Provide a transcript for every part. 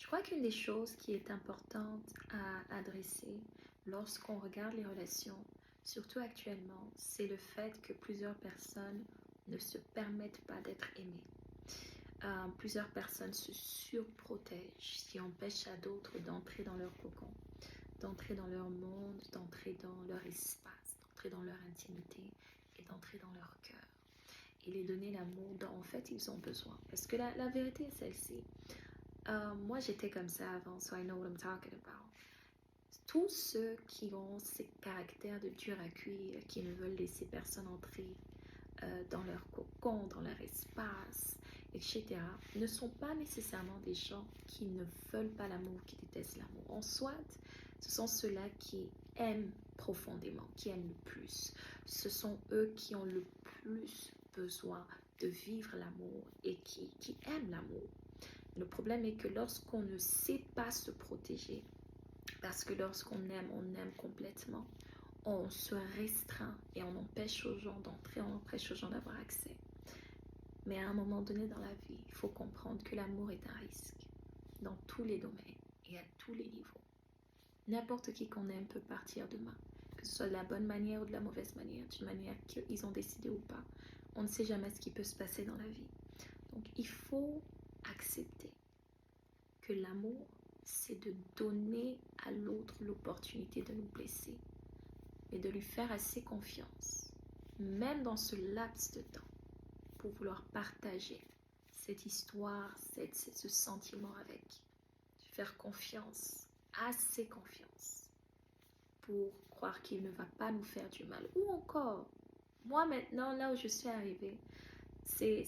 Je crois qu'une des choses qui est importante à adresser lorsqu'on regarde les relations, surtout actuellement, c'est le fait que plusieurs personnes ne se permettent pas d'être aimées. Plusieurs personnes se surprotègent, ce qui empêche à d'autres d'entrer dans leur cocon, d'entrer dans leur monde, d'entrer dans leur espace, d'entrer dans leur intimité et d'entrer dans leur cœur. Et les donner l'amour dont en fait ils ont besoin. Parce que la vérité est celle-ci. Moi j'étais comme ça avant, so I know what I'm talking about. Tous ceux qui ont ces caractères de dur à cuire, qui ne veulent laisser personne entrer dans leur cocon, dans leur espace, etc., ne sont pas nécessairement des gens qui ne veulent pas l'amour, qui détestent l'amour. En soit, ce sont ceux-là qui aiment profondément, qui aiment le plus. Ce sont eux qui ont le plus besoin de vivre l'amour et qui aiment l'amour. Le problème est que lorsqu'on ne sait pas se protéger, parce que lorsqu'on on aime complètement, on se restreint et on empêche aux gens d'entrer, on empêche aux gens d'avoir accès. Mais à un moment donné dans la vie, il faut comprendre que l'amour est un risque dans tous les domaines et à tous les niveaux. N'importe qui qu'on aime peut partir demain, que ce soit de la bonne manière ou de la mauvaise manière, d'une manière qu'ils ont décidé ou pas. On ne sait jamais ce qui peut se passer dans la vie. Donc il faut accepter que l'amour, c'est de donner à l'autre l'opportunité de nous blesser et de lui faire assez confiance, même dans ce laps de temps, pour vouloir partager cette histoire, ce sentiment avec. Faire confiance, assez confiance, pour croire qu'il ne va pas nous faire du mal. Ou encore, moi maintenant, là où je suis arrivée, c'est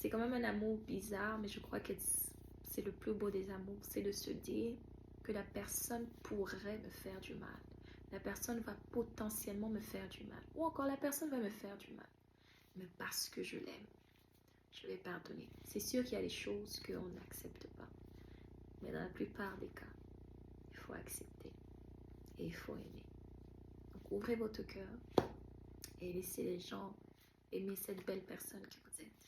quand même un amour bizarre, mais je crois que c'est le plus beau des amours, c'est de se dire que la personne pourrait me faire du mal. La personne va potentiellement me faire du mal. Ou encore la personne va me faire du mal. Mais parce que je l'aime, je vais pardonner. C'est sûr qu'il y a des choses qu'on n'accepte pas. Mais dans la plupart des cas, il faut accepter. Et il faut aimer. Donc ouvrez votre cœur et laissez les gens aimer cette belle personne que vous êtes.